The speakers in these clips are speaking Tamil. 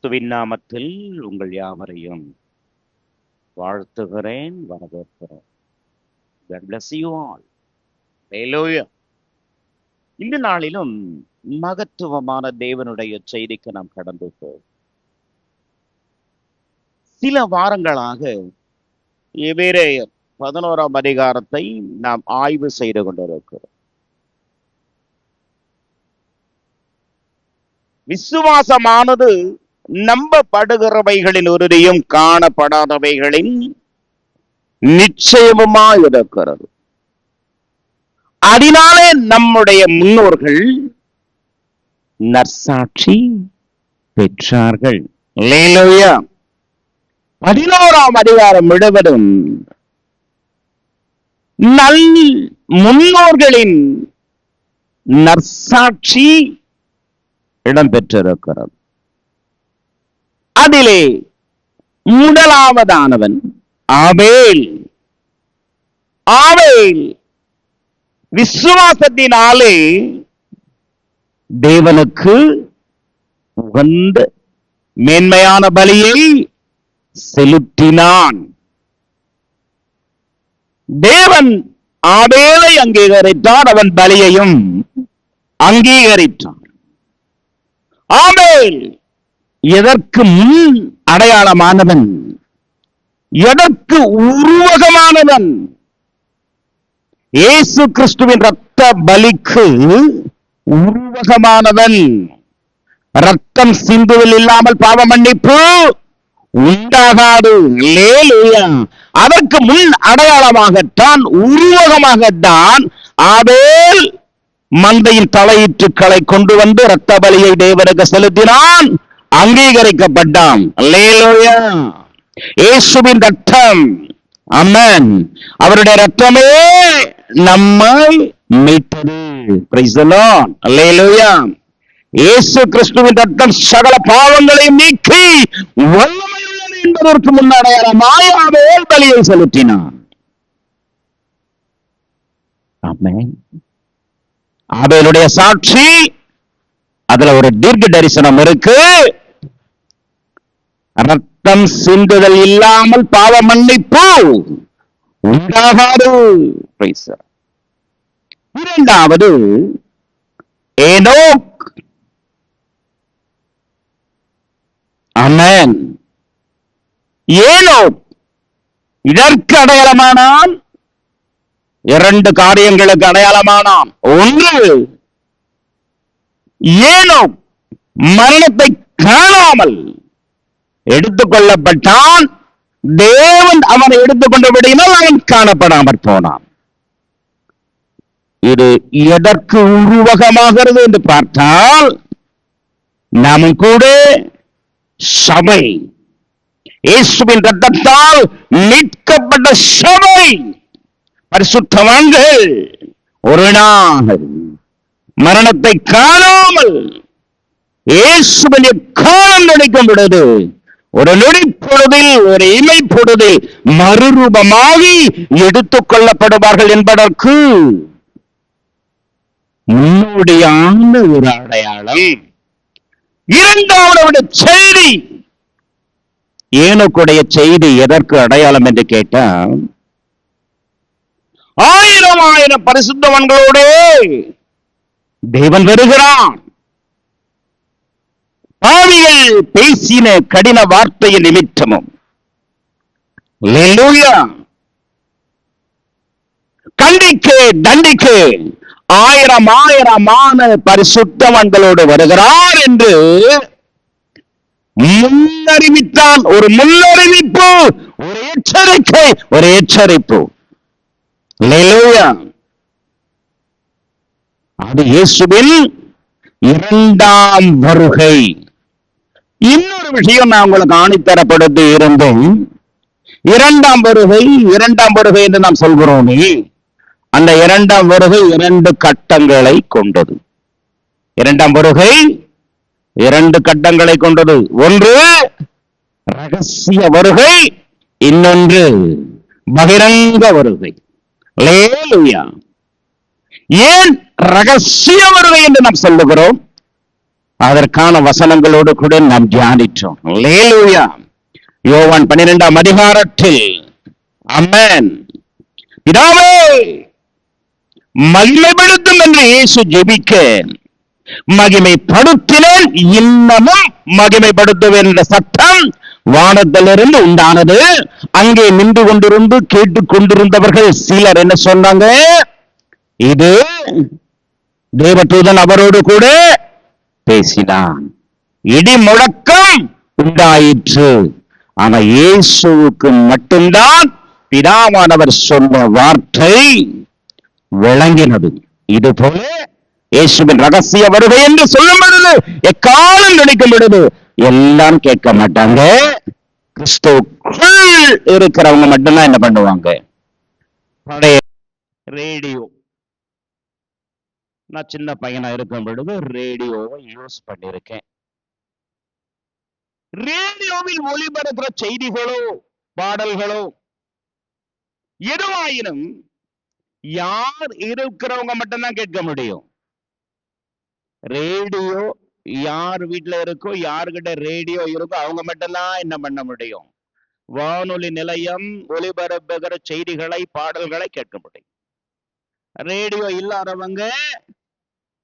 கிறிஸ்துவின் நாமத்தில் உங்கள் யாவரையும் வாழ்த்துகிறேன், வரவேற்கிறேன். God bless you all. Hallelujah. இந்த நாளிலும் மகத்துவமான தேவனுடைய செய்திக்கு நாம் கடந்து போவோம். சில வாரங்களாக எபிரேயர் 11ஆம் அதிகாரத்தை நாம் ஆய்வு செய்து கொண்டிருக்கிறோம். விசுவாசமானது நம்பப்படுகிறவைகளின் உறுதியும் காணப்படாதவைகளின் நிச்சயமுமாய் இருக்கிறது. அதனாலே நம்முடைய முன்னோர்கள் நற்சாட்சி பெற்றார்கள். அல்லேலூயா. 11ஆம் அதிகாரம் முழுவதும் நல் முன்னோர்களின் நற்சாட்சி இடம்பெற்றிருக்கிறது. அதிலே முதலாவதானவன் ஆபேல். ஆபேல் விசுவாசத்தினாலே தேவனுக்கு உகந்த மேன்மையான பலியை செலுத்தினான். தேவன் ஆபேலை அங்கீகரித்தார், அவன் பலியையும் அங்கீகரித்தார். ஆபேல் எதற்கு முன் அடையாளமானவன், எதற்கு உருவகமானவன்? இயேசு கிறிஸ்துவின் இரத்த பலிக்கு உருவகமானவன். ரத்தம் சிந்துவில் இல்லாமல் பாவ மன்னிப்பு உண்டாகாது. அல்லேலூயா. அதற்கு முன் அடையாளமாகத்தான், உருவகமாகத்தான் ஆபேல் மந்தையின் தலையீற்றுக்களை கொண்டு வந்து இரத்த பலியை தேவனுக்கு செலுத்தினான், அங்கீகரிக்கப்பட்டான். அல்லேலூயா. இயேசுவின் ரத்தம், ஆமென், அவருடைய ரத்தமே நம்மை மீட்டது. Praise the Lord. அல்லேலூயா. இயேசு கிறிஸ்துவின் ரத்தம் சகல பாவங்களை நீக்கி வல்லமையுள்ளது என்பதற்கு முன்னடையாளமாய் ஆபேல் பலியை செலுத்தினான். ஆமென். ஆபேலுடைய சாட்சி, அதுல ஒரு தீர்க்க தரிசனம் இருக்கு. ரத்தம் சிந்துதல் இல்லாமல் பாவ மன்னிப்பு உண்டாகாது. இரண்டாவது ஏனோக். ஆமென். ஏனோக் இதற்கு அடையாளமானான், இரண்டு காரியங்களுக்கு அடையாளமானான். ஒன்று, ஏனோக் மரணத்தை காணாமல் எடுத்துக் கொள்ளப்பட்டான். தேவன் அவனை எடுத்துக்கொண்டபடியினால் அவன் காணப்படாமற் போனான். இது எதற்கு உருவகமாகிறது என்று பார்த்தால், நாமும் கூட சபை, இயேசுவின் ரத்தத்தால் மீட்கப்பட்ட சபை, பரிசுத்தவான்கள் ஒரு நாள் மரணத்தை காணாமல் இயேசுவின் காலம் நடிக்கும் பொழுது, ஒரு நொடி பொழுதில், ஒரு இமை பொழுதில் மறுரூபமாகி எடுத்துக் கொள்ளப்படுவார்கள் என்பதற்கு முன்னோடியான ஒரு அடையாளம். இரண்டாவது செய்தி, ஏனோக்குடைய செய்தி எதற்கு அடையாளம் என்று கேட்டால், ஆயிரம் ஆயிரம் பரிசுத்தவான்களோடு தேவன் வருகிறான். பாவிகள் பேசின கடின வார்த்தையின் நிமித்தமும், அல்லேலூயா, கண்டிக்க தண்டிக்க ஆயிரம் ஆயிரமான பரிசுத்தவான்களோடு வருகிறார் என்று முன்னறிவித்தான். ஒரு முன்னறிவிப்பு, ஒரு எச்சரிக்கை, ஒரு எச்சரிப்பு. அல்லேலூயா. அது இயேசுவின் இரண்டாம் வருகை. இன்னொரு விஷயம் நான் உங்களுக்கு ஆணித்தரப்படுத்தி இருந்தேன். இரண்டாம் வருகை என்று நாம் சொல்கிறோமே, அந்த இரண்டாம் வருகை இரண்டு கட்டங்களை கொண்டது. இரண்டாம் வருகை இரண்டு கட்டங்களை கொண்டது. ஒன்று ரகசிய வருகை, இன்னொன்று பகிரங்க வருகை. ஏன் ரகசிய வருகை என்று நாம் சொல்லுகிறோம்? அதற்கான வசனங்களோடு கூட நாம் தியானித்தோம். அல்லேலூயா. யோவான் 12ஆம் அதிகாரத்தில் ஆமென், பிதாவே மகிமைப்படுத்தும் என்று இயேசு ஜெபிக்க, மகிமைப்படுத்தினேன் இன்னமும் மகிமைப்படுத்துவேன் என்ற சத்தம் வானத்திலிருந்து உண்டானது. அங்கே நின்று கொண்டிருந்து கேட்டுக் கொண்டிருந்தவர்கள் சிலர் என்ன சொன்னாங்க? இது தேவதூதன் அவரோடு கூட பேசினான். இடி முழக்கம் உண்டாயிற்று. ஆனா இயேசுவுக்கு மட்டும்தான் பிதாவானவர் சொன்ன வார்த்தை விளங்கினது. இது போல இயேசுவின் ரகசிய வருகை என்று சொல்லும் பொழுது, எக்காலம் நினைக்கும் பொழுது எல்லாம் கேட்க மாட்டாங்க. கிறிஸ்துவுக்குள் இருக்கிறவங்க மட்டும்தான் என்ன பண்ணுவாங்க? பழைய ரேடியோ, நான் சின்ன பையனா இருக்கும் பொழுது ரேடியோவை யூஸ் பண்ணிருக்கேன். ரேடியோவில் ஒளிபரப்புற செய்திகளோ பாடல்களோ எதுவாயினும் யார் இருக்கிறவங்க மட்டும்தான் கேட்க முடியும். ரேடியோ யார் வீட்டுல இருக்கோ, யாருகிட்ட ரேடியோ இருக்கோ அவங்க மட்டும்தான் என்ன பண்ண முடியும்? வானொலி நிலையம் ஒளிபரப்புகிற செய்திகளை பாடல்களை கேட்க முடியும். ரேடியோ இல்லாதவங்க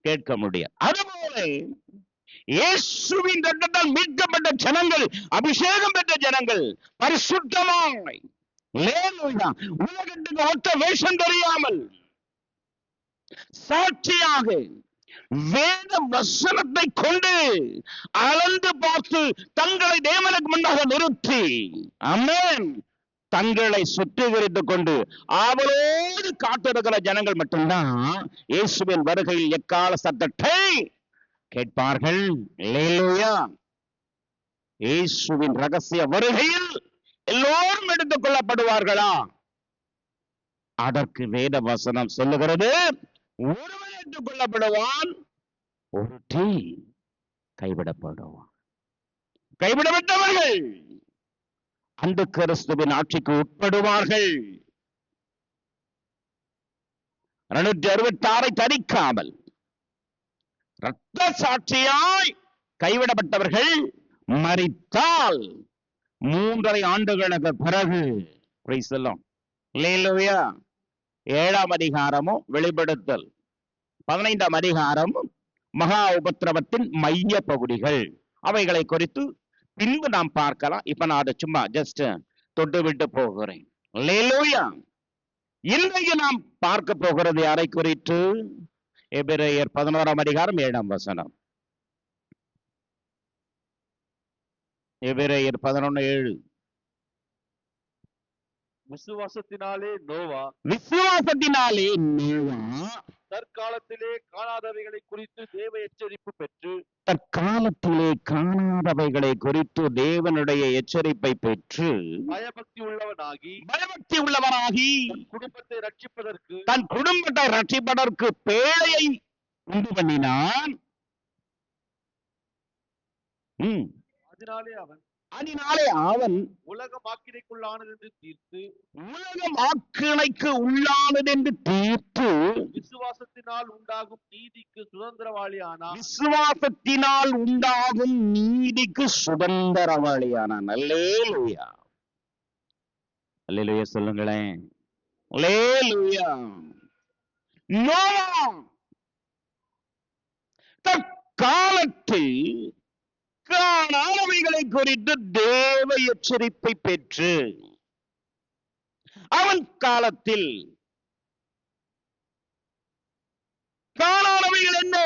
கேட்க முடியும். அதுபோல இயேசுவின் ரத்தத்தால் மீட்கப்பட்ட ஜனங்கள், அபிஷேகம் பெற்ற ஜனங்கள், பரிசுத்தமாய் உலகத்துக்கு ஒத்த வேஷம் தெரியாமல் சாட்சியாக வேத வசனத்தை கொண்டு அளந்து பார்த்து தங்களை தேவனுக்கு முன்னாக நிறுத்தி ஆமென் தங்களை சுத்திகரித்துக் கொண்டு அவளோடு காத்திருக்கிற ஜனங்கள் மட்டும்தான் இயேசுவின் வருகையில் எக்கால சத்தத்தை கேட்பார்கள். அல்லேலூயா. இயேசுவின் ரகசிய வருகையில் எல்லோரும் எடுத்துக் கொள்ளப்படுவார்களா? அதற்கு வேத வசனம் சொல்லுகிறது, ஒருவன் எடுத்துக் கொள்ளப்படுவான், ஒருத்தி கைவிடப்படுவான். கைவிடப்பட்டவர்கள் அந்த கிறிஸ்துவின் ஆட்சிக்கு உட்படுவார்கள். 266 தரிக்காமல் இரத்த சாட்சியாய் கைவிடப்பட்டவர்கள் மரித்தால் 3.5 ஆண்டுகளுக்கு பிறகு 7ஆம் அதிகாரமும் வெளிப்படுத்தல் 15ஆம் அதிகாரமும் மகா உபத்திரவத்தின் மைய பகுதிகள், அவைகளை குறித்து பின்பு நாம் பார்க்கலாம். இப்ப நான் அதை சும்மா ஜஸ்ட் தொட்டு விட்டு போகிறேன். அல்லேலூயா. இன்றைக்கு நாம் பார்க்க போகிறது யாரை குறித்து? எபிரேயர் 11ஆம் அதிகாரம் 7ஆம் வசனம். எபிரேயர் 11:7. விசுவாசத்தினாலே நோவா தற்காலத்திலே காணாதவைகளை குறித்து தேவ எச்சரிப்பு பெற்று தேவனுடைய எச்சரிப்பை பெற்று பயபக்தி உள்ளவனாகி தன் குடும்பத்தை ரட்சிப்பதற்கு பேழையை உண்டு பண்ணினான். அதனாலே அவன் உலகம் ஆக்கினைக்குள்ளானது என்று தீர்த்து விசுவாசத்தினால் உண்டாகும் நீதிக்கு சுதந்திரவாளியானான். அல்லேலூயா. அல்லேலூயா சொல்லுங்களேன். அல்லேலூயா. நோவா தற்காலத்தில் காணாதவைகளை குறித்து தேவ எச்சரிப்பை பெற்று அவன் காலத்தில் காணாதவைகள் என்ன?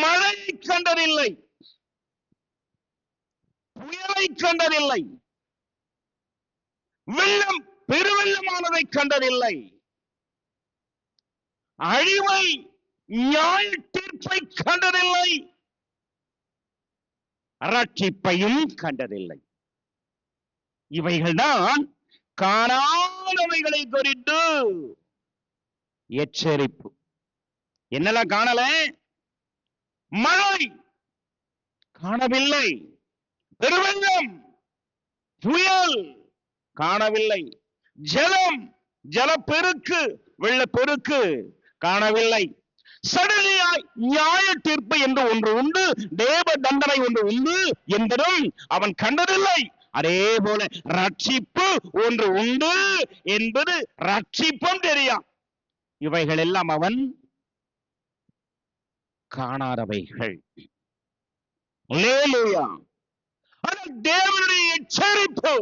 மழை கண்டதில்லை, புயலை கண்டதில்லை, வெள்ளம் பெருவெள்ளமானதை கண்டதில்லை, அழிவை நியாய தீர்ப்பை கண்டதில்லை, ரட்சிப்பையும் கண்டதில்லை. இவைகள்தான் காணாதவைகளை குறித்து எச்சரிப்பு. என்னெல்லாம் காணல? மழை காணவில்லை, பெருவெள்ளம் புயல் காணவில்லை, ஜலம் ஜலப்பெருக்கு வெள்ளப்பெருக்கு காணவில்லை. சடலியாய் நியாய தீர்ப்பு என்று ஒன்று உண்டு, தேவ தண்டனை ஒன்று உண்டு என்பதும் அவன் கண்டதில்லை. அதே போல ரட்சிப்பு ஒன்று உண்டு என்பது ரட்சிப்பும் தெரியும். இவைகள் எல்லாம் அவன் காணாதவைகள். அல்லேலூயா. ஆனால் தேவனுடைய எச்சரிப்பு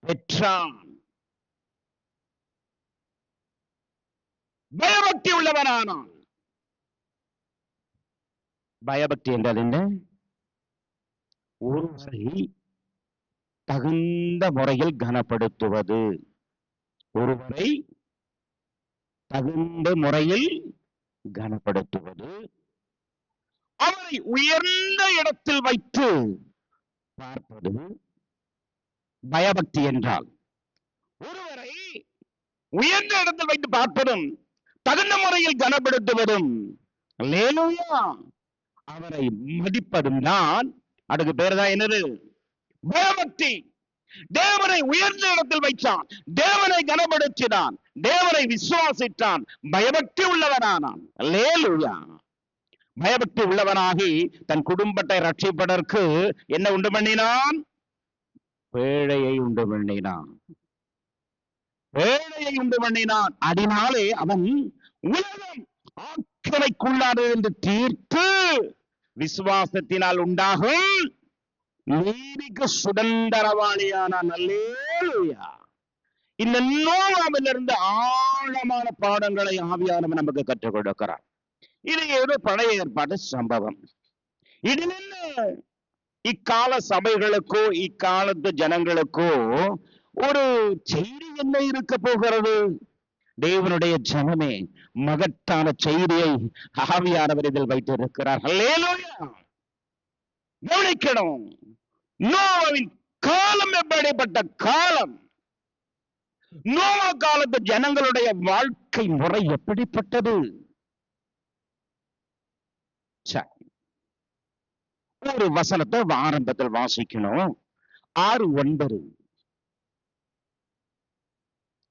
பெற்றான். பயபக்தி உள்ளவனானான். பயபக்தி என்றால் என்ன? ஒருவரை தகுந்த முறையில் கனப்படுத்துவது, ஒருவரை தகுந்த முறையில் கனப்படுத்துவது, அவரை உயர்ந்த இடத்தில் வைத்து பார்ப்பது பயபக்தி என்றால். ஒருவரை உயர்ந்த இடத்தில் வைத்து பார்ப்பதும் தகுந்த முறையில் கனப்படுத்துவதும், அல்லேலூயா, அவரை மதிப்பதும் தான். அதுக்கு பேர் தான் என்னது? பயபக்தி. தேவனை உயர்ந்த இடத்தில் வைத்தான், தேவனை கனப்படுத்தினான், தேவனை விசுவாசித்தான், பயபக்தி உள்ளவனானான். அல்லேலூயா. பயபக்தி உள்ளவனாகி தன் குடும்பத்தை ரட்சிப்பதற்கு என்ன உண்டு பண்ணினான்? பேழையை உண்டு பண்ணினான். பேழையை உண்டு பண்ணினான். அதனாலே அவன் உலகம் ஆக்கிரமைக்குள்ளாது என்று தீர்த்து விசுவாசத்தினால் உண்டாகும் நீதிக்கு சுதந்திரவாளியானான். அல்லேலூயா. இந்த நோவாவிலிருந்து ஆழமான பாடங்களை ஆவியானவன் நமக்கு கற்றுக் கொடுக்கிறார். இது ஏதோ பழைய ஏற்பாடு சம்பவம். இதிலிருந்து இக்கால சபைகளுக்கோ இக்காலத்து ஜனங்களுக்கோ ஒரு செய்தி என்ன இருக்க போகிறது? தேவனுடைய ஜனமே, மகத்தான செய்தியை ஆவியானவர் இதில் வைத்திருக்கிறார். அல்லேலூயா. கவனிக்கணும். நோவாவின் காலம் எப்படிப்பட்ட காலம்? நோவா காலத்து ஜனங்களுடைய வாழ்க்கை முறை எப்படிப்பட்டது? ஒரு வசனத்தை ஆரம்பத்தில் வாசிக்கணும். 6:9.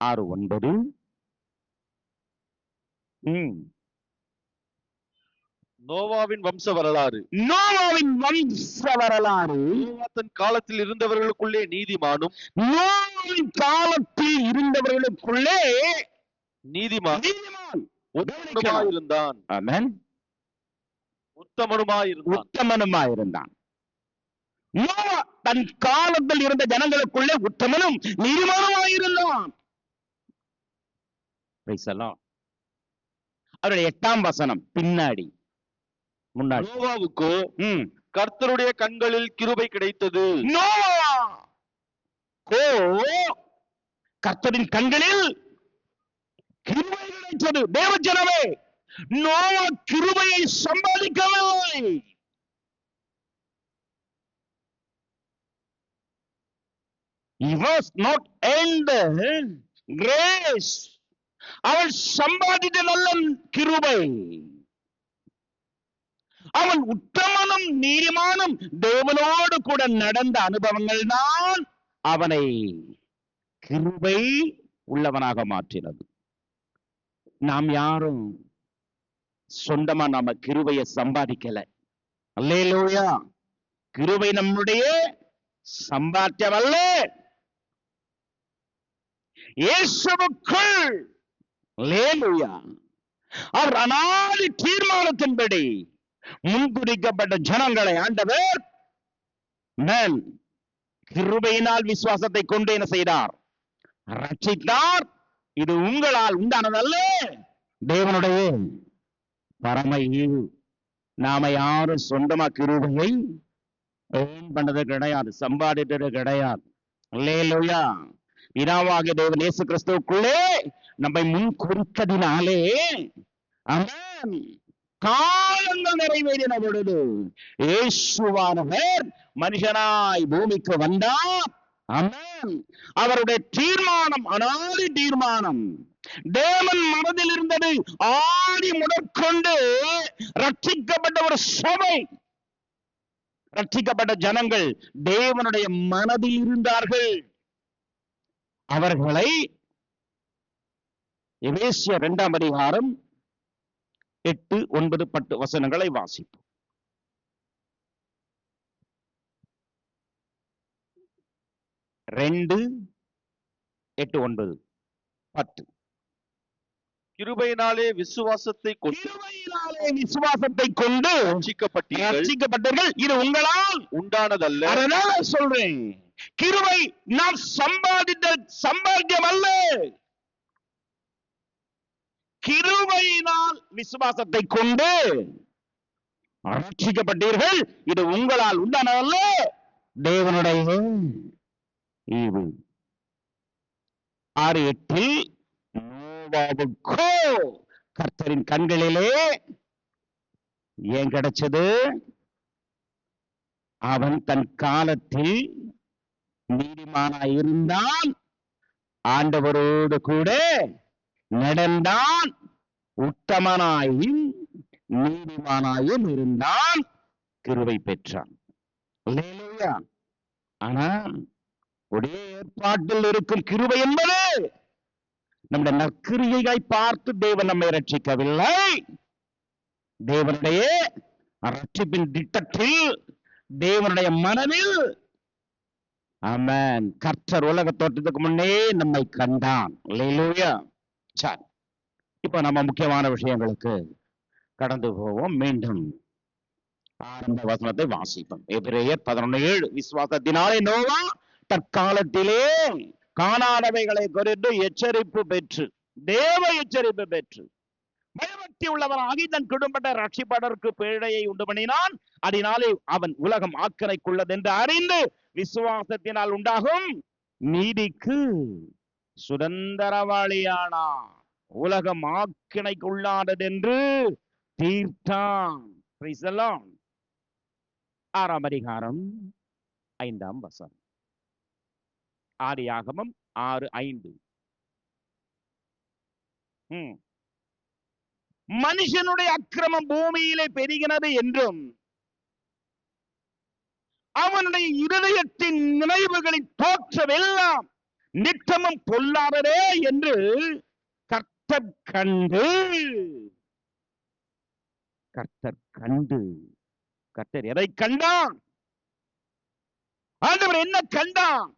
6:9. நோவாவின் வம்ச வரலாறு. நோவாவின் வம்ச வரலாறு. நோவா தன் காலத்தில் இருந்தவர்களுக்குள்ளே நீதிமானும், நோவாவின் காலத்தில் இருந்தவர்களுக்குள்ளே நீதிமான் உத்தமனுமாயிருந்தான். ஆமென். உத்தமனுமாயிருந்தான். நோவா தன் காலத்தில் இருந்த ஜனங்களுக்குள்ளே உத்தமனும் நீதிமானுமாயிருந்தான். அவருடைய 8ஆம் வசனம் பின்னாடி முன்னாடி. நோவாவுக்கு கர்த்தருடைய கண்களில் கிருபை கிடைத்தது. நோவா கர்த்தரின் கண்களில் கிருபை கிடைத்தது. தேவஜனமே, நோவா கிருபையை சம்பாதிக்கவில்லை. He was not earned grace. அவன் சம்பாதித்த நல்ல கிருபை. அவன் உத்தமனும் நீதிமானும் தேவனோடு கூட நடந்த அனுபவங்கள் தான் அவனை கிருபை உள்ளவனாக மாற்றினது. நாம் யாரும் சொந்தமா நாம கிருபையை சம்பாதிக்கல. அல்லேலூயா. கிருபை நம்முடைய சம்பாத்தியம் அல்ல. இயேசுவுக்குள் அல்லேலூயா அவர் அநாதி தீர்மானத்தின்படி முன்குறிக்கப்பட்ட ஜனங்களை ஆண்டவர் கிருபையினால் விசுவாசத்தை கொண்டு என்ன செய்தார்? ரட்சித்தார். இது உங்களால் உண்டானதல்ல, தேவனுடைய பரம ஈவு. நாம யாரும் சொந்தமா கிருபையை பண்ணது கிடையாது, சம்பாதித்தது கிடையாது. அல்லேலூயா. பிதாவாகிய தேவன் இயேசு கிறிஸ்துவுக்குள்ளே நம்மை முன் குறித்ததினாலே ஆமென், காலங்கள் நிறைவேறின பொழுது இயேசுவானவர் மனுஷனாய் பூமிக்கு வந்தார். ஆமென். அவருடைய தீர்மானம் அநாதி தீர்மானம். தேவன் மனதில் இருந்தது ஆதி முதற்கொண்டு ரட்சிக்கப்பட்ட ஒரு சபை, ரட்சிக்கப்பட்ட ஜனங்கள் தேவனுடைய மனதில் இருந்தார்கள். அவர்களை எபேசியர் 2 அதிகாரம் 8, 9, 10 வசனங்களை வாசிப்போம். ரெண்டு, 8, 9, 10. கிருபையினாலே விசுவாசத்தை கொண்டு கிருபையினாலே விசுவாசத்தை கொண்டு ரட்சிக்கப்பட்டீர்கள். இது உங்களால் உண்டானதல்ல. அதனால சொல்றேன், கிருபை நாம் சம்பாதித்த சம்பாத்தியம் அல்ல. கிருபையினால் விசுவாசத்தை கொண்டு ரட்சிக்கப்பட்டீர்கள். இது உங்களால் உண்டானதல்ல, தேவனுடைய ஈவு. 6:8 நோவாவுக்கோ கர்த்தரின் கண்களிலே ஏன் கிடைச்சது? அவன் தன் காலத்தில் நீதிமானாய் இருந்தான், ஆண்டவரோடு கூட நடந்தான், உத்தமனாயும் நீதிமானாயும் இருந்தான், கிருபை பெற்றான். அல்லேலூயா. ஆனா ஒரே ஏற்பாட்டில் இருக்கும் கிருபை என்பது நம்முடைய நற்கிரியையை பார்த்து தேவன் நம்மை ரட்சிக்கவில்லை. தேவனுடைய ரட்சிப்பின் திட்டத்தில், தேவனுடைய மனதில், ஆமென், கர்த்தர் உலக தோற்றத்துக்கு முன்னே நம்மை கண்டான். அல்லேலூயா. சரி, இப்ப நம்ம முக்கியமான விஷயங்களுக்கு கடந்து போவோம். மீண்டும் ஆரம்ப வசனத்தை வாசிப்போம். எபிரேயர் 11:7 விசுவாசத்தினாலே நோவா தற்காலத்திலே காணாதவைகளை குறித்து எச்சரிப்பு பெற்று, தேவ எச்சரிப்பு பெற்று, பயபக்தி உள்ளவனாகி தன் குடும்பத்தை ரட்சிப்பதற்கு பேழையை உண்டு பண்ணினான். அதனாலே அவன் உலகம் ஆக்கினைக்குள்ளது என்று அறிந்து விசுவாசத்தினால் உண்டாகும் நீதிக்கு சுதந்திரவாளியானான். உலகம் ஆக்கினைக்குள்ளானது என்று தீர்த்தான். 6 அதிகாரம் 5 வசனம். ஆதியாகமம் 6:5. மனுஷனுடைய அக்கிரமம் பூமியிலே பெருகினது என்றும் அவனுடைய இருதயத்தின் நினைவுகளின் தோற்றமெல்லாம் நித்தமும் பொல்லாததே என்று கர்த்தர் கண்டு, கர்த்தர் எதை கண்டான்? ஆண்டவர் என்ன கண்டான்?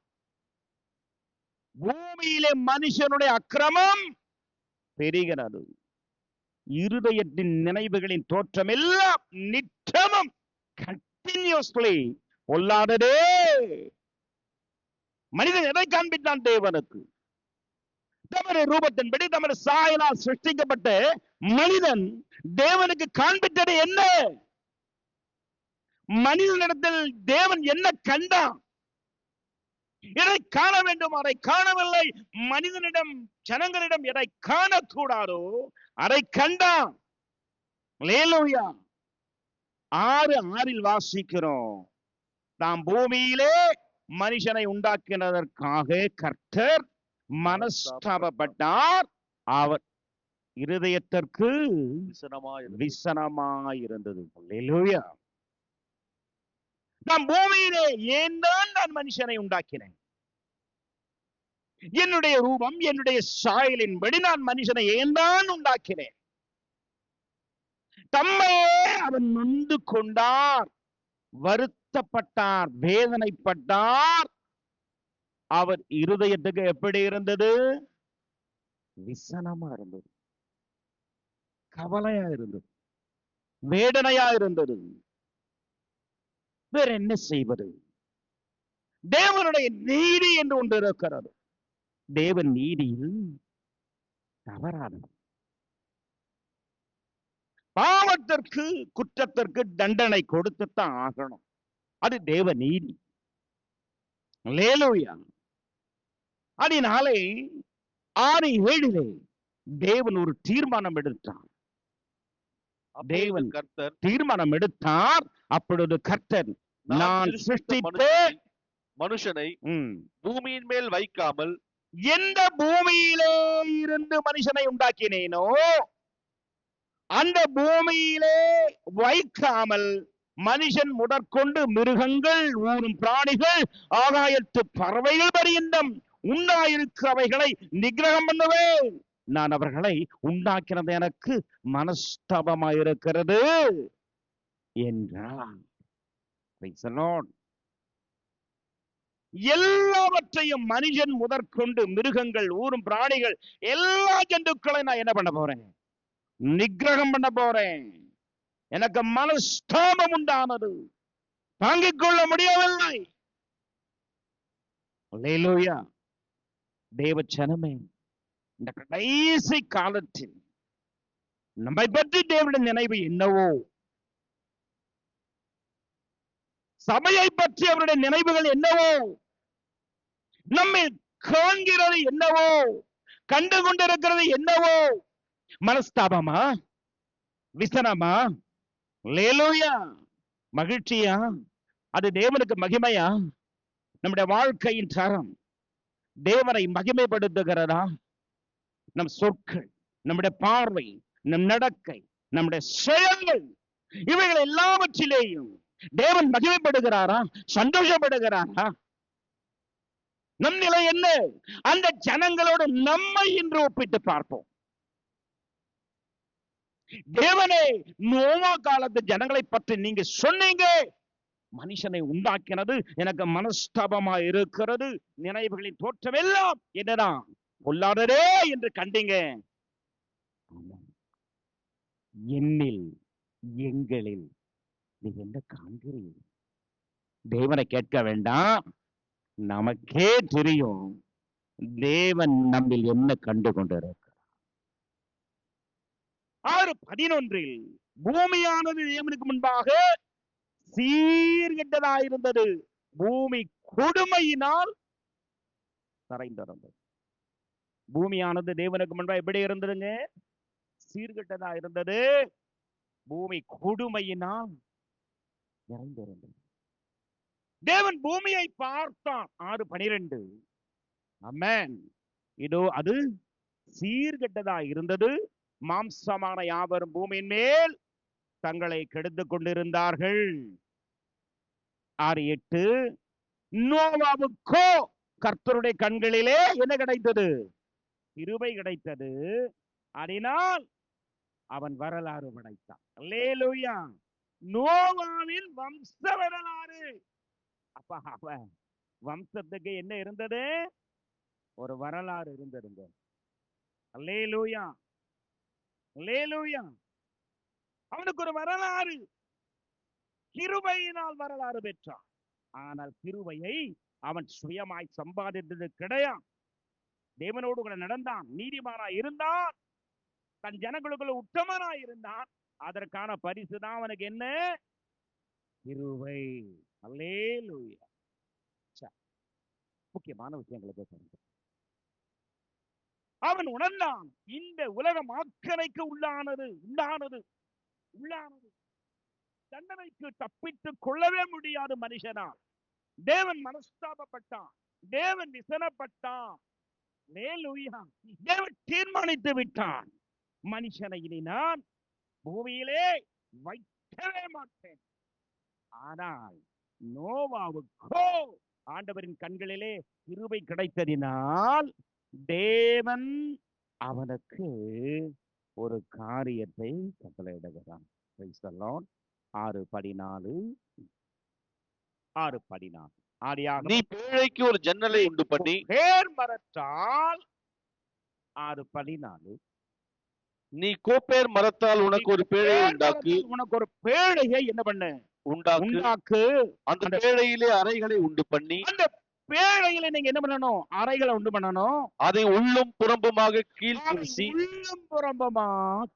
பூமியிலே மனுஷனுடைய அக்கிரமம் பெருகிறது, இருதயத்தின் நினைவுகளின் தோற்றம் எல்லாம் நித்தமும் கண்டினியூஸ்லி பொல்லாததே. மனிதன் எதை காண்பித்தான்? தேவனுக்கு தமது ரூபத்தின்படி தமது சாயலால் சிருஷ்டிக்கப்பட்ட மனிதன் தேவனுக்கு காண்பித்தது என்ன? மனிதனிடத்தில் தேவன் என்ன கண்டான்? எதை காண வேண்டும் அதை காணவில்லை. மனிதனிடம், ஜனங்களிடம் எதை காணக்கூடாதோ அதை கண்டான். அல்லேலூயா. 6:6 வாசிக்கிறோம். தாம் பூமியிலே மனுஷனை உண்டாக்கினதற்காக கர்த்தர் மனஸ்தாபப்பட்டார், அவர் இருதயத்திற்கு விசனமாயிருந்தது. அல்லேலூயா. நான் பூமியிலே ஏன் தான் நான் மனுஷனை உண்டாக்கினேன்? என்னுடைய ரூபம், என்னுடைய சாயலின்படி நான் மனுஷனை ஏன் தான் உண்டாக்கினேன்? தம்மையே அவன் நொந்து கொண்டார், வருத்தப்பட்டார், வேதனைப்பட்டார். அவர் இருதயத்துக்கு எப்படி இருந்தது? விசனமா இருந்தது, கவலையா இருந்தது, வேதனையா இருந்தது. வேற என்ன செய்வது? தேவனுடைய நீதி என்று ஒன்று இருக்கிறது. தேவன் நீதியில் தவறானவர். பாவத்திற்கு, குற்றத்திற்கு தண்டனை கொடுத்துத்தான் ஆகணும். அது தேவ நீதி. அல்லேலூயா. அதனாலே 6:7 தேவன் ஒரு தீர்மானம் எடுத்தார். தேவன் கர்த்தர் தீர்மானம் எடுத்தார். அப்பொழுது கர்த்தர், நான் சிருஷ்டித்த மனுஷனை பூமியின் மேல் வைக்காமல், எந்த பூமியிலே இருந்து மனுஷனை உண்டாக்கினேனோ அந்த பூமியிலே வைக்காமல், மனுஷன் முதற்கொண்டு மிருகங்கள், ஊரும் பிராணிகள், ஆகாயத்து பறவைகள் பரியந்தம் உண்டாயிருக்கிறவைகளை நிகிரகம் பண்ணுவேன். நான் அவர்களை உண்டாக்கினது எனக்கு மனஸ்தாபமாயிருக்கிறது என்றார். Praise the Lord. எல்லாவற்றையும் மனிதன் முதற்கொண்டு மிருகங்கள், ஊரும் பிராணிகள், எல்லா ஜந்துக்களை நான் என்ன பண்ண போறேன்? நிகிரகம் பண்ண போறேன். எனக்கு மனஸ்தாபம் உண்டானது, தாங்கிக் கொள்ள முடியவில்லை. அல்லேலூயா. தேவ ஜனமே, இந்த கடைசி காலத்தில் நம்மை பற்றி தேவனுடைய நினைவு என்னவோ, சபையை பற்றி அவருடைய நினைவுகள் என்னவோ, நம்மை காண்கிறது என்னவோ, கண்டு கொண்டிருக்கிறது என்னவோ, மனஸ்தாபமா, விசனமா, அல்லேலூயா, மகிழ்ச்சியா, அது தேவனுக்கு மகிமையா? நம்முடைய வாழ்க்கையின் தரம் தேவனை மகிமைப்படுத்துகிறதா? நம் சொற்கள், நம்முடைய பார்வை, நம் நடக்கை, நம்முடைய செயல்கள், இவைகள் எல்லாவற்றிலேயும் தேவன் மகிமைப்படுகிறாரா? சந்தோஷப்படுகிறாரா? நம் நிலை என்ன? அந்த ஜனங்களோடு நம்மை இன்று ஒப்பிட்டு பார்ப்போம். தேவனே, நோவா காலத்து ஜனங்களை பற்றி நீங்க சொன்னீங்க, மனுஷனை உண்டாக்கினது எனக்கு மனஸ்தாபமா இருக்கிறது, நினைவுகளின் தோற்றம் எல்லாம் என்னதான் பொல்லாததே என்று கண்டீங்க. என்னில், எங்களில் நீ என்ன காண்கிறீர்கள்? தேவனை கேட்க வேண்டாம், நமக்கே தெரியும் தேவன் நம்மில் என்ன கண்டு கொண்டிருக்கிறார். 6:11 பூமியானது தேவனுக்கு முன்பாக சீர்கெட்டதாயிருந்தது, பூமி கொடுமையினால் நிறைந்திருந்தது. பூமியானது தேவனுக்கு முன்பாக எப்படி இருந்ததுங்க? சீர்கெட்டதா இருந்தது, பூமி கொடுமையினால் நிறைந்திருந்தது. தேவன் பூமியை பார்த்தான். 6:12. ஆமென். இதோ அது சீர்கெட்டதா இருந்தது, மாம்சமான யாவரும் பூமியின் மேல் தங்களை கெடுத்துக் கொண்டிருந்தார்கள். 6:8 நோவாவுக்கோ கர்த்தருடைய கண்களிலே என்ன கிடைத்தது? கிருபை கிடைத்தது, அதனால் அவன் வரலாறு படைத்தான். அல்லேலூயா. நோவாவின் வம்ச வரலாறு. அப்ப அவன் வம்சத்துக்கு என்ன இருந்தது? ஒரு வரலாறு இருந்ததுங்க. அல்லேலூயா, அல்லேலூயா. அவனுக்கு ஒரு வரலாறு, கிருபையினால் வரலாறு பெற்றான். ஆனால் கிருபையை அவன் சுயமாய் சம்பாதித்தது கிடையாது. தேவனோடு கூட நடந்தான், நீதிமானாய் இருந்தான், தன் ஜனங்களுக்குள்ள உத்தமனாய் இருந்தான். அதற்கான பரிசு தான் அவனுக்கு என்ன? கிருபை. அல்லேலூயா. முக்கியமான விஷயங்களுக்கு அவன் உணர்ந்தான், இந்த உலகம் ஆக்கணைக்கு உள்ளானது, தண்டனைக்கு தப்பித்துக் கொள்ளவே முடியாது மனுஷனால். தேவன் மனஸ்தாபப்பட்டான், தேவன் விசனப்பட்டான். தேவன் தீர்மானித்து விட்டான், மனுஷனை இனி நான் பூமியிலே வைக்கவே மாட்டேன். ஆனால் நோவாவுக்கோ ஆண்டவரின் கண்களிலே கிருபை கிடைத்ததினால் தேவன் அவனுக்கு ஒரு காரியத்தை கட்டளையிடுகிறான். 6:14 நீ பேழைக்கு ஒரு ஜன்னலை உண்டு பண்ணி பேர் மரத்தால் 6:14 நீ கோப்பேர் மரத்தால் உனக்கு ஒரு பேழை உண்டாக்கு, உனக்கு ஒரு பேழையை என்ன பண்ணு? உண்டாக்கு. அந்த பேழையிலே அறைகளை உண்டு பண்ணி, அந்த பேழையில நீங்க என்ன பண்ணணும்? அறைகளை உண்டு பண்ணணும். அதை உள்ளும் புறம்புமாக கீழ் பூசி, உள்ளும் புறம்பமா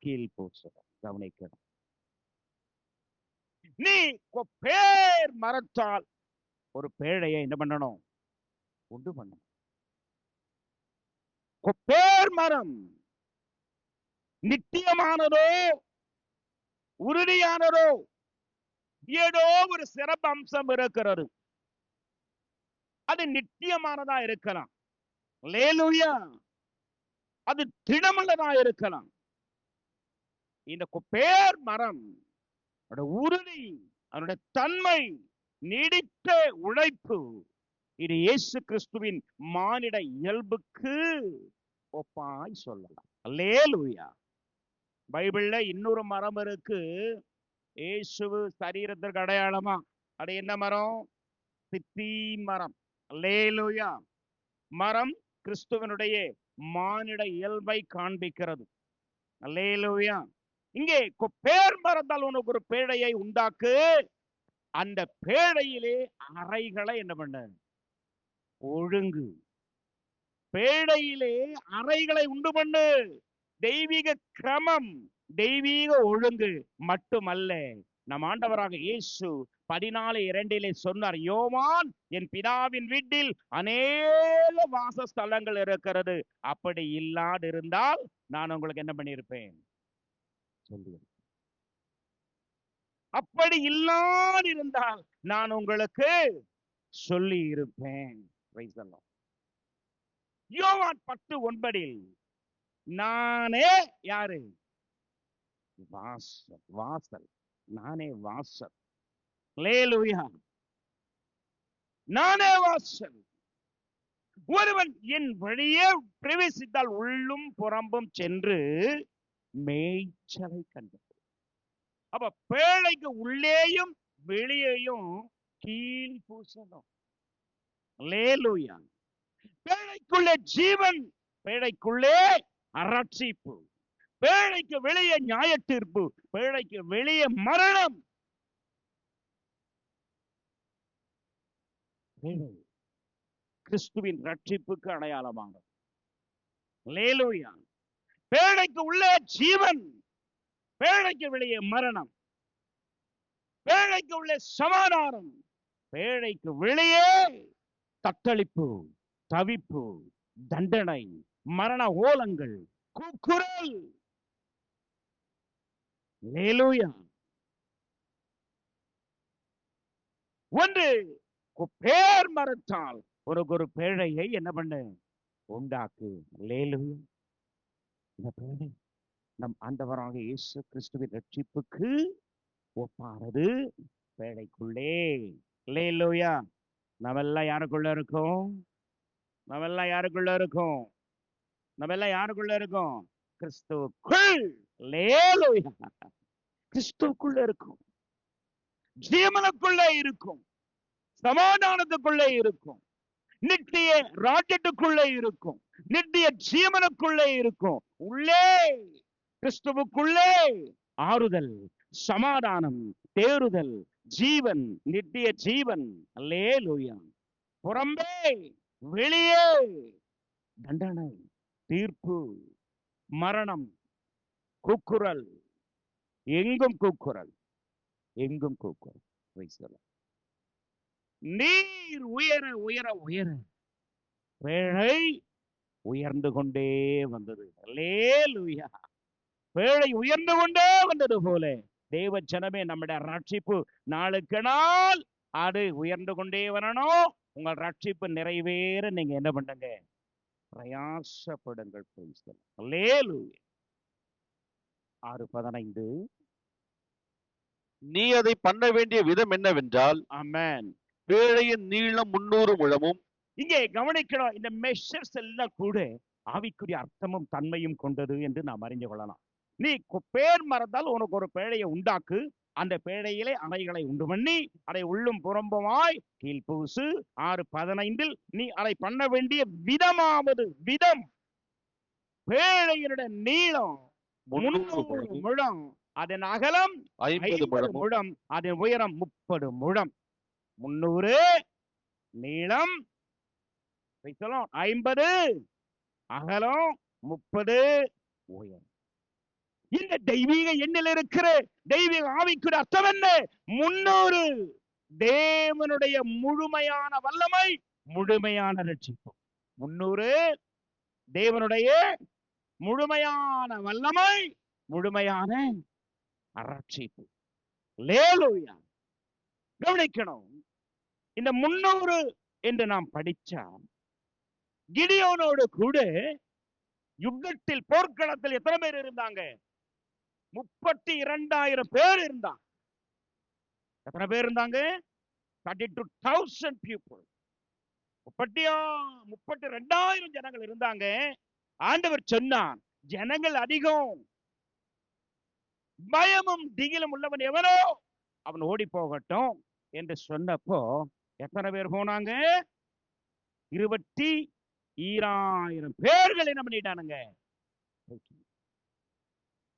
கீழ் பூசணும். கவனிக்கணும். நீ பேர் மரத்தால் ஒரு பேழையை என்ன பண்ணணும்? உண்டு பண்ணணும். பேர் மரம் நித்தியமானதோ, உறுதியானதோ, ஏதோ ஒரு சிறப்பு அம்சம் இருக்கிறது. அது நித்தியமானதா இருக்கலாம், அல்லேலூயா. அது திடமுள்ளதா இருக்கலாம். இந்த பேர் மரம் உறுதி, அதனுடைய தன்மை, நீடித்த உழைப்பு, இது இயேசு கிறிஸ்துவின் மானிட இயல்புக்கு ஒப்பாய் சொல்லலாம். அல்லேலூயா. பைபிள்ல இன்னொரு மரம் இருக்கு, இயேசு சரீரத்திற்கு அடையாளமா. அது என்ன மரம்? தித்தீன் மரம். அல்லேலூயா. மரம் கிறிஸ்துவனுடைய மானிட இயல்பை காண்பிக்கிறது. அல்லேலூயா. இங்கே பேர் மறந்தால் உனக்கு ஒரு பேழையை உண்டாக்கு, அந்த பேழையிலே அறைகளை என்ன பண்ண? ஒழுங்கு. பேழையிலே அறைகளை உண்டு பண்ணு. தெய்வீக கிரமம், தெய்வீக ஒழுங்கு மட்டுமல்ல. நம் ஆண்டவராக இயேசு 14:2 சொன்னார், யோவான், என் பிதாவின் வீட்டில் அநேக வாசஸ்தலங்கள் இருக்கிறது, அப்படி இல்லாதிருந்தால் நான் உங்களுக்கு என்ன பண்ணியிருப்பேன் சொல்லி. அப்படி இல்லாதிருந்தால் நான் உங்களுக்கு சொல்லி இருப்பேன். யோவான் 10:9 நானே யாரு? வாசல். வாசல். நானே வாசல். அல்லேலூயா. நானே வாசல். ஒருவன் என் வழியே பிரவேசித்தால் உள்ளும் புறம்பும் சென்று மேய்ச்சலை கண்டு. அப்ப பேழைக்கு உள்ளேயும் வெளியேயும் கீழ் பூசணும். அல்லேலூயா. பேழைக்குள்ளே ஜீவன், பேழைக்குள்ளே ரட்சிப்பு, பேழைக்கு வெளியே நியாய தீர்ப்பு, பேழைக்கு வெளியே மரணம். கிறிஸ்துவின் ரட்சிப்புக்கு அடையாளமாக. அல்லேலூயா. பேழைக்கு உள்ளே ஜீவன், பேழைக்கு வெளியே மரணம், பேழைக்கு உள்ளே சமாதானம், பேழைக்கு வெளியே தத்தளிப்பு, தவிப்பு, தண்டனை, மரண ஓலங்கள், கூக்குரல். அல்லேலூயா. ஒன்று பேர் மறுத்தால் உனக்கு ஒரு பேழையை என்ன பண்ணு? உண்டாக்கு. அல்லேலூயா. இந்த பேழை நம் ஆண்டவராக இயேசு கிறிஸ்துவின் ரட்சிப்புக்கு ஒப்பானது. பேழைக்குள்ளே. அல்லேலூயா. நாமெல்லாம் யாருக்குள்ள இருக்கோம்? நாமெல்லாம் யாருக்குள்ள இருக்கோம்? நாமெல்லாம் யாருக்குள்ள இருக்கோம்? கிறிஸ்துவுக்குள். அல்லேலூயா. கிறிஸ்துவுக்குள்ள இருக்கும், ஜீவனுக்குள்ளே இருக்கும், சமாதானத்துக்குள்ளே இருக்கும், நித்திய ராஜ்யத்துக்குள்ளே இருக்கும், நித்திய ஜீவனுக்குள்ளே இருக்கும். உள்ளே கிறிஸ்துவுக்குள்ளே ஆறுதல், சமாதானம், தேறுதல், ஜீவன், நித்திய ஜீவன். அல்லேலூயா. புறம்பே வெளியே தண்டனை, தீர்ப்பு, மரணம், கூக்குரல். எங்கும் கூக்குரல், எங்கும் கூக்குரல். நீர் உயர உயர உயர பேழை உயர்ந்து கொண்டே வந்தது. அல்லேலூயா. பேழை உயர்ந்து கொண்டே வந்தது போல தேவ ஜனமே, நம்முடைய ரட்சிப்பு நாளுக்கு நாள் அது உயர்ந்து கொண்டே வரணும். உங்கள் ரட்சிப்பு நிறைவேற நீங்க என்ன பண்ணுங்க? பிரயாசப்படுங்கள். அல்லேலூயா. 6:15 நீ அதை பண்ண வேண்டிய விதம் என்னவென்றால், ஆமென், பேழையின் நீளம் 300 முழமும். இங்கே கவனிக்கணும், இந்த மெஷர்ஸ் எல்லாம் கூட ஆவிக்குரிய அர்த்தமும் தன்மையும் கொண்டது என்று நாம் அறிந்து கொள்ளலாம். நீ பேர் மறந்தால் உனக்கு ஒரு பேழையை உண்டாக்கு, அந்த பேழையிலே அறைகளை உண்டு பண்ணி அதை உள்ளும் புறம்புமாய் கீழ்பூசு. 6:15 நீ அதை பண்ண வேண்டிய விதமாவது, விதம், பேழையினுடைய நீளம் 300 முழம், அதன் அகலம் 50 முழம், அதன் உயரம் 30 முழம். 300 நீளம், 50 அகலம், 30 உயரம். இந்த தெய்வீக எண்ணில் இருக்கிற தெய்வீக ஆவிக்குரிய அர்த்தம் என்ன? 300 தேவனுடைய முழுமையான வல்லமை, முழுமையான ரட்சிப்பு. 300 தேவனுடைய முழுமையான வல்லமை, முழுமையான ரட்சிப்பு. அல்லேலூயா. கவனிக்கணும், இந்த 300 என்று நாம் படிச்சா, கிடியோனோடு கூட யுத்தத்தில், போர்க்களத்தில் எத்தனை பேர் இருந்தாங்க? 32,000 பேர் இருந்தாங்க. எத்தனை பேர் இருந்தாங்க? 32,000 people. 32,000 ஜனங்கள் இருந்தாங்க. ஆண்டவர் சொன்னார், ஜனங்கள் அதிகம். பயமும் திகிலும் உள்ளவன் எவனோ அவன் ஓடி போகட்டும் என்று சொன்னப்போ எத்தனை பேர் போனாங்க? 22,000 பேர்கள் என்ன பண்ணிட்டானுங்க?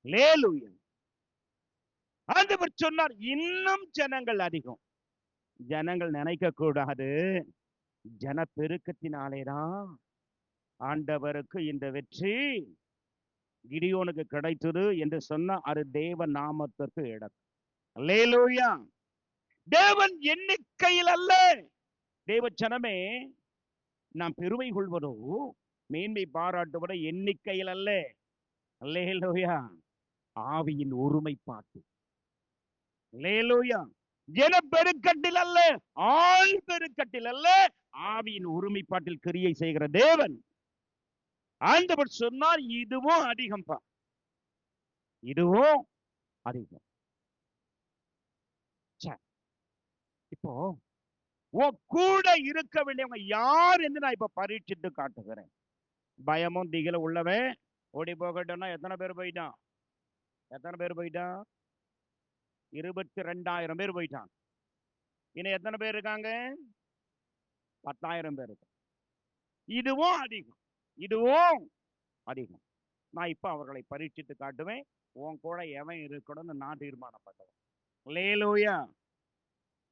அல்லேலூயா. ஆண்டவர் சொன்னார் இன்னும் ஜனங்கள் அதிகம். ஜனங்கள் நினைக்க கூடாது, ஜனப்பெருக்கத்தினாலேதான் ஆண்டவருக்கு இந்த வெற்றி கிடியோனுக்கு கிடைத்தது என்று சொன்ன அது தேவ நாமத்திற்கு இடம். அல்லேலூயா. தேவன் எண்ணிக்கையில் அல்ல. தேவ ஜனமே, நாம் பெருமை கொள்வதோ மேன்மை பாராட்டுவதோ எண்ணிக்கையில் அல்ல. அல்லேலூயா. ஆவியின் ஒருமைப்பாட்டு. அல்லேலூயா. ஜனப்பெருக்கத்தில் அல்ல, ஆள் பெருக்கத்தில் அல்ல, ஆவியின் ஒருமைப்பாட்டில் கிரியை செய்கிற தேவன். ஆண்டவர் சொன்னார் இதுவும் அதிகம்பா, இதுவும் அதிகம். இப்போ உன் கூட இருக்க வேண்டியவங்க யார் என்று நான் இப்ப பரீட்சித்து காட்டுகிறேன். பயமும் திகில உள்ளவன் ஓடி போகட்டும்னா எத்தனை பேர் போயிட்டான்? எத்தனை பேர் போயிட்டான்? 22,000 பேர் போயிட்டான். இன்னும் எத்தனை பேர் இருக்காங்க? 10,000 பேர் இருக்கு. இதுவும் அதிகம், இதுவும் அதிகம். நான் இப்ப அவர்களை பரீட்சித்து காட்டுவேன். உன் கூட எவன் இருக்கணும்னு நான் தீர்மானப்பட்டவன். அல்லேலூயா.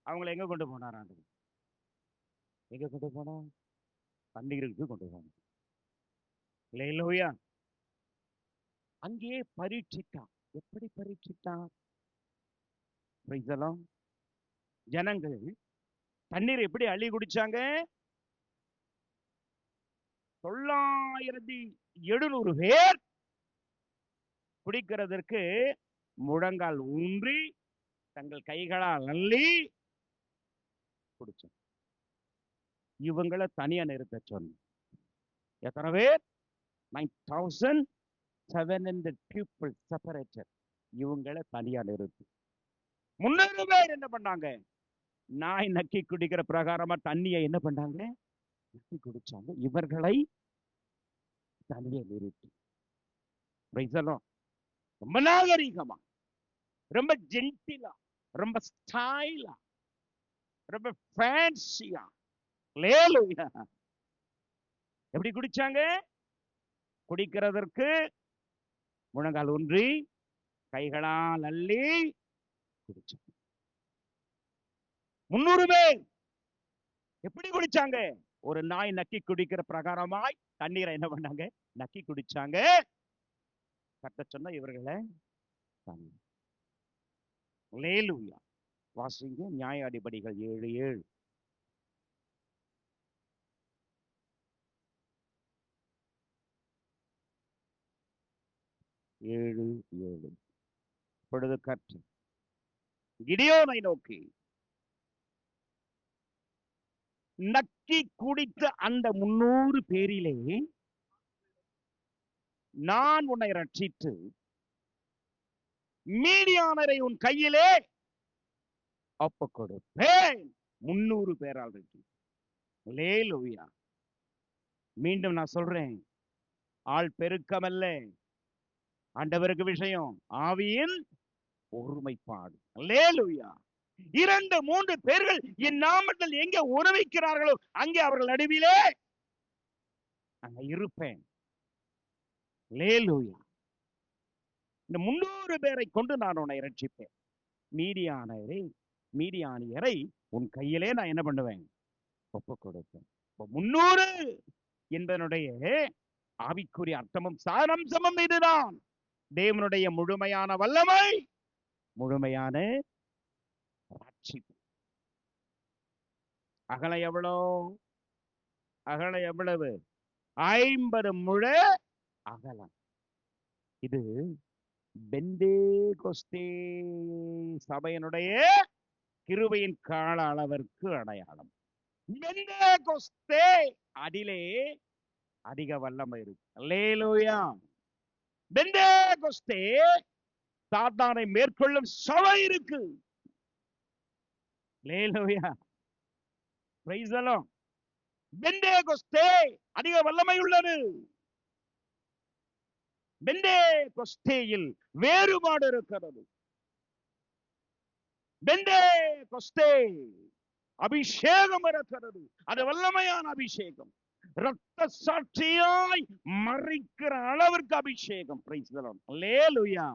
அவங்களை எங்க கொண்டு போனார் ஆண்டவர்? எங்க கொண்டு போனா? தண்ணீருக்கு கொண்டு போனார். அல்லேலூயா. அங்கே பரீட்சித்தான். எப்படி பரீட்சித்தான்? ஜனங்கள் தண்ணீர் எப்படி அள்ளி குடிச்சாங்க? 9,700 பேர் குடிக்கிறதற்கு முழங்கால் ஊன்றி தங்கள் கைகளால் அள்ளி குடிச்சாங்க. இவங்களை தனியா நிறுத்த சொன்ன. எத்தனை பேர்? 9,700 people separated. இவங்களை தனியா நிறுத்து. 300 பேர் என்ன பண்ணாங்க? நாய் நக்கி குடிக்கிற பிரகாரமா தண்ணியை என்ன பண்ணாங்க? நக்கி குடிச்சாங்க. இவர்களை தனியா நிறுத்தி ரொம்ப நாகரிகமா, ரொம்ப ஜென்டிலா, ரொம்ப ஸ்டைலா, ரொம்ப ஃபேன்சியா. அல்லேலூயா. எப்படி குடிச்சாங்க? குடிக்கிறதற்கு முழங்கால் ஊன்றி கைகளால் அள்ளி குடிச்சாங்க. 300 பேர் எப்படி குடிச்சாங்க? ஒரு நாய் நக்கி குடிக்கிற பிரகாரமாய் தண்ணீரை என்ன பண்ணாங்க? நக்கி குடிச்சாங்க. கட்ட சொன்ன இவர்களை அல்லேலூயா. வாசிங்க நியாயாதிபதிகள் 7:7. இப்பொழுது கற்று கிடியோனை நோக்கி, நக்கி குடித்த அந்த 300 பேரிலே நான் உன்னை ரட்சித்து மீதியானரை உன் கையிலே ஒப்புக் கொடுப்பேன். 300 பேரால் இருக்கு. அல்லேலூயா. மீண்டும் நான் சொல்றேன், ஆள் பெருக்கமல்ல ஆண்டவருக்கு விஷயம், ஆவியின் ஒருமைப்பாடு. அல்லேலூயா. 2-3 பேர்கள் என் நாமத்தில் எங்க உறவிக்கிறார்களோ அங்கே அவர்கள் நடுவிலே அங்க இருப்பேன். அல்லேலூயா. இந்த 300 பேரை கொண்டு நான் உன்னை ரட்சிப்பேன். மீதியானியரை உன் கையிலே நான் என்ன பண்ணுவேன்? ஒப்புக் கொடுப்பேன். 300 என்பதனுடைய ஆவிக்குரிய அர்த்தமும் சாரம்சமும் இதுதான். தேவனுடைய முழுமையான வல்லமை, முழுமையான ரட்சிப்பு. அகல எவ்வளவு? 50 முழ அகலம். இது பெந்தேகொஸ்தே சபையினுடைய கிருபையின் கால அளவிற்கு அடையாளம். பெந்தேகொஸ்தே, அதிலே அதிக வல்லமை இருக்கு. அல்லேலூயா. பெந்தேகொஸ்தே சாத்தானை மேற்கொள்ளும் சபை இருக்கு. அல்லேலூயா. Praise the Lord. பெந்தேகொஸ்தே அதிக வல்லமை உள்ளது. பெந்தேகொஸ்தேயில் வேறுபாடு இருக்கிறது. பெந்தேகொஸ்தே அபிஷேகம் இருக்கிறது. அது வல்லமையான அபிஷேகம். ரத்த சாட்சியாய் மறிக்கிற அளவிற்கு அபிஷேகம். Praise the Lord. Hallelujah.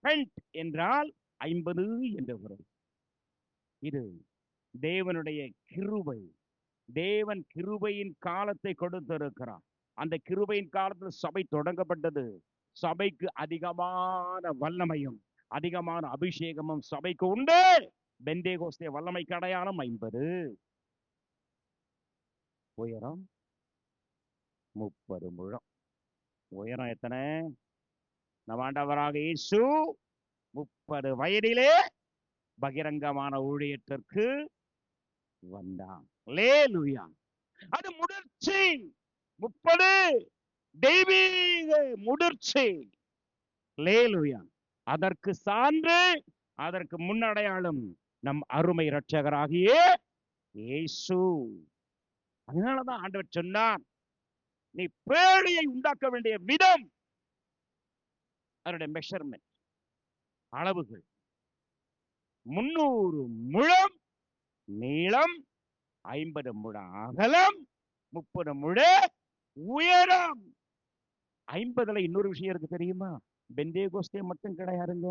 Pent என்றால் 50 என்று பொருள். இது தேவனுடைய கிருபை. தேவன் கிருபையின் காலத்தை கொடுத்திருக்கிறார். அந்த கிருபையின் காலத்தில் சபை தொடங்கப்பட்டது. சபைக்கு அதிகமான வல்லமையும் அதிகமான அபிஷேகமும் சபைக்கு உண்டு. பெந்தேகோஸ்தே வல்லமைக்கு அடையாளம் 50. உயரம் 30 முழம். உயரம் எத்தனை? நம் ஆண்டவராக இயேசு 30 வயதிலே பகிரங்கமான ஊழியத்திற்கு வந்தான். அல்லேலூயா. அது முதிர்ச்சி. 30 தெய்வீக முதிர்ச்சி. அல்லேலூயா. அதற்கு சான்று, அதற்கு முன்னடையாளம் நம் அருமை இரட்சகராகிய இயேசு. அதனாலதான் ஆண்டவர் சொன்னார், நீ பேழையை உண்டாக்க வேண்டிய விதம், அதனுடைய மெஷர்மெண்ட், அளவுகள் 300 முழம் நீளம், 50 முழம் அகலம், 30 முழ உயரம். 50ல இன்னொரு விஷயம் இருக்கு தெரியுமா? பெந்தேகோஸ்தே மட்டும் கிடையாதுங்க.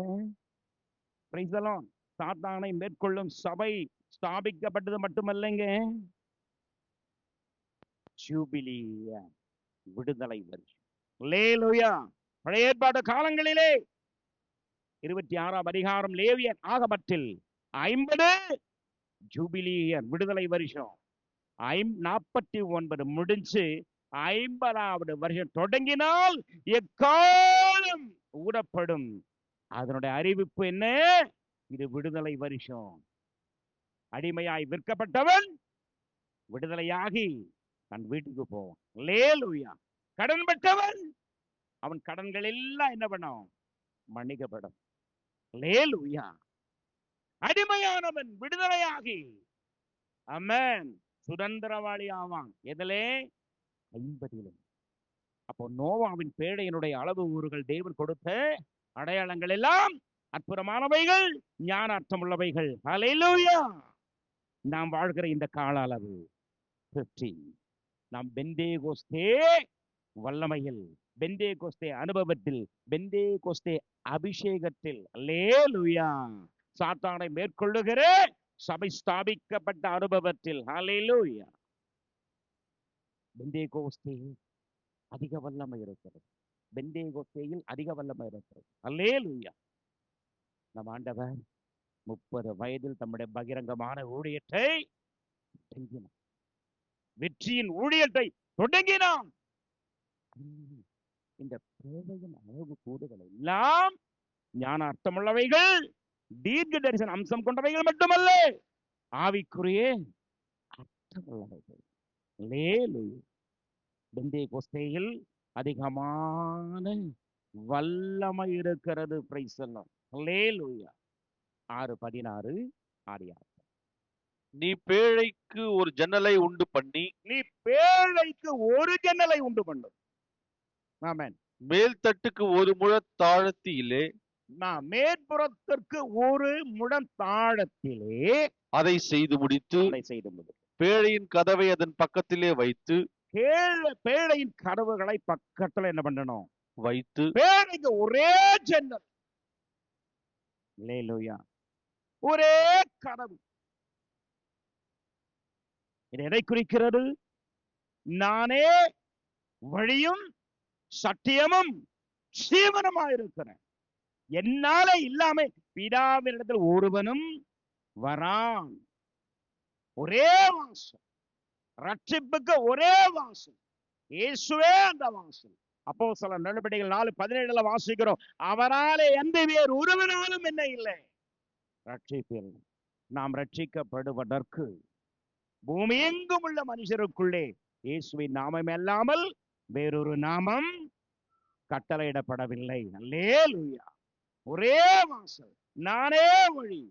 Praise the Lord. சாத்தானை மேற்கொள்ளும் சபை ஸ்தாபிக்கப்பட்டது மட்டுமல்லங்க, ஜூபிலி விடுதலை வருஷம். அல்லேலூயா. பழைய ஏற்பாடு காலங்களிலே 26ஆம் அதிகாரம் லேவியர் ஆகமத்தில் 50 ஜூபிலி விடுதலை வருஷம். 49 முடிஞ்சு 50வது வருஷம் தொடங்கினால் எக்காலம் ஊடப்படும். அதனுடைய அறிவிப்பு என்ன? இது விடுதலை வருஷம். அடிமையாய் விற்கப்பட்டவன் விடுதலையாகி தன் வீட்டுக்கு போவான். அல்லேலூயா. கடன் பெற்றவன் அவன் கடன்கள் எல்லாம் என்ன பண்ணும்? மன்னிக்கப்படும். அல்லேலூயா. அடிமையானவன் விடுதலையாகி ஆமென் சுதந்திரவாளி ஆவான். எதிலே? 50. அப்போ நோவாவின் பேழையினுடைய அளவு ஊர்கள் தேவன் கொடுத்த அடையாளங்கள் எல்லாம் அற்புதமானவைகள், ஞான அர்த்தமுள்ளவைகள். ஹல்லேலூயா. நாம் வாழ்கிற இந்த கால அளவு 15. நாம் பெந்தேகோஸ்தே வல்லமையில், பெந்தேகோஸ்தே அனுபவத்தில், பெந்தேகோஸ்தே அபிஷேகத்தில் அல்லேலூயா சாத்தானை மேற்கொள்ளுகிற சபை ஸ்தாபிக்கப்பட்ட அனுபவத்தில். ஹல்லேலூயா. பெந்தேகோஸ்தே அதிக வல்லமை இருக்கிறது. பெந்தேகோஸ்தேயில் அதிக வல்லமை இருக்கிறது. அல்லேலூயா. நம் ஆண்டவர் 30 வயதில் தம்முடைய பகிரங்கமான ஊழியத்தை தொடங்கினார். வெற்றியின் ஊழியத்தை தொடங்கினான். இந்த பேழையின் அளவு கூடுதல் எல்லாம் ஞான அர்த்தமுள்ளவைகள், தீர்க்க தரிசன அம்சம் கொண்டவைகள் மட்டுமல்ல, ஆவிக்குரிய அர்த்தமுள்ளவைகள். அல்லேலூயா. பெந்தேகோஸ்தேயில் அதிகமான வல்லமை இருக்கிறது. Praise the Lord. அல்லேலூயா. 6:16 ஆதியாகமம். நீ பேழைக்கு ஒரு ஜன்னலை உண்டு பண்ணி, நீ பேழைக்கு ஒரு ஜன்னலை உண்டு பண்ணு. ஆமென். மேல் தட்டுக்கு ஒரு முழ தாழத்திலே, நான் மேற்புறத்திற்கு ஒரு முழம் தாழத்திலே அதை செய்து முடித்து, அதை செய்து முடி. பேழையின் கதவை அதன் பக்கத்திலே வைத்து, பேழையின் கதவுகளை பக்கத்துல என்ன பண்ணணும்? வைத்து, பேழைக்கு ஒரே ஜன்னல். அல்லேலூயா. ஒரே கதவு. இது எதை குறிக்கிறது? நானே வழியும் சத்தியமும் ஜீவனுமாயிருக்கிறேன். என்னாலே இல்லாம பிதாவினிடத்தில் ஒருவனும் வரான். ஒரே வாசல். ரட்சிப்புக்கு ஒரே வாசல். இயேசுவே அந்த வாசல். அப்போஸ்தலர் நடபடிகள் 4:17 வாசிக்கிறோம். அவராலே எந்த வேறு ஒருவனாலும் என்ன இல்லை ரட்சிப்பில். நாம் ரட்சிக்கப்படுவதற்கு பூமி எங்கும் உள்ள மனுஷருக்குள்ளே இயேசுவின் நாமம் அல்லாமல் வேறொரு நாமம் கட்டளையிடப்படவில்லை. அல்லேலூயா. ஒரே வாசல். நானே வழி,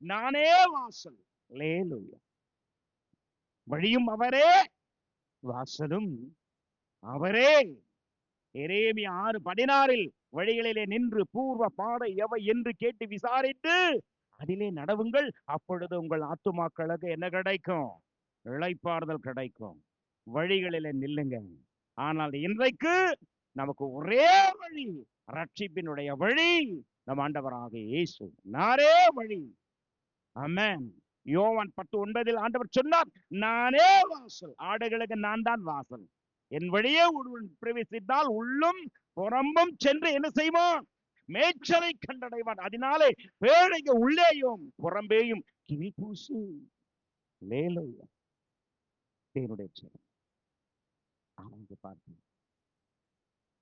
நானே வாசல். அல்லேலூயா. வழியும் அவரே, வாசலும் அவரே. எரேமியா 6:16 வழிகளிலே நின்று பூர்வ பாதை எவை என்று கேட்டு விசாரித்து அதிலே நடவுங்கள், அப்பொழுது உங்கள் ஆத்துமாக்களுக்கு என்ன கிடைக்கும்? இளைப்பாறுதல் கிடைக்கும். வழிகளிலே நில்லுங்க. ஆனால் இன்றைக்கு நமக்கு ஒரே வழி, ரட்சிப்பினுடைய வழி நம் ஆண்டவராகிய இயேசு. நானே வழி. ஆமென். யோவான் 10:9 ஆண்டவர் சொன்னார், நானே வாசல், ஆடுகளுக்கு நான் தான் வாசல். என் வழியே ஒருவன் பிரவேசித்தால் உள்ளும் புறம்பும் சென்று என்ன செய்வான்? மேய்ச்சலை கண்டடைவான். அதனாலே பேழைங்க உள்ளேயும் புறம்பேயும் கிவி பூசு. லேலூயா. தேவனுடைய செயல். அவங்க பார்த்து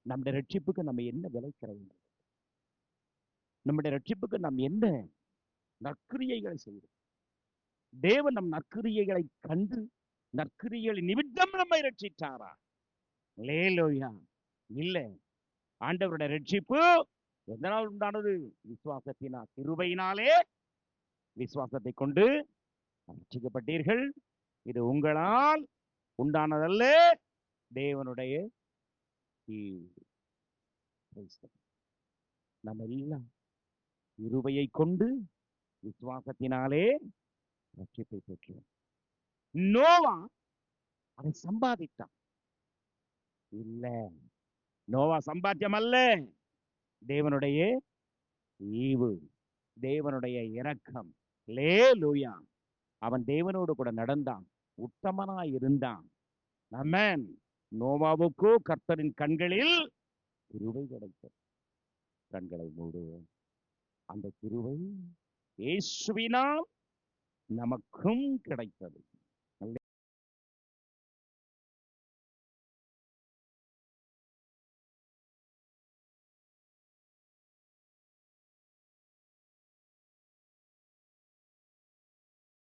நம்முடைய ரட்சிப்புக்கு நம்ம என்ன விலை தர வேண்டும்? நம்முடைய ரட்சிப்புக்கு நாம் என்ன நற்கிரியைகளை செய்வோம்? தேவன் நம் நற்கிரியைகளை கண்டு நற்கிரியைகளை நிமித்தம் நம்மை ரட்சித்தாரா? லேலூயா. இல்ல. ஆண்டவருடைய ரட்சிப்பு எதனால் உண்டானது? விசுவாசத்தினால், கிருபையினாலே விசுவாசத்தை கொண்டு ரட்சிக்கப்பட்டீர்கள். இது உங்களால் உண்டானதல்ல, தேவனுடைய ஈவு. நம்ம எல்லாம் கிருபையை கொண்டு விசுவாசத்தினாலே ரட்சிப்பை பெற்றோம். நோவா அதை சம்பாதித்தான். இல்ல, நோவா சம்பாத்தியம் அல்ல, தேவனுடைய ஈவு, தேவனுடைய இரக்கம். லேலூயா. அவன் தேவனோடு கூட நடந்தான், உத்தமனாய் இருந்தான். ஆமென். நோவாவுக்கோ கர்த்தரின் கண்களில் கிருபை கிடைத்தது. கண்களை மூடுவோம். அந்த கிருபை இயேசுவினால் நமக்கும் கிடைத்தது.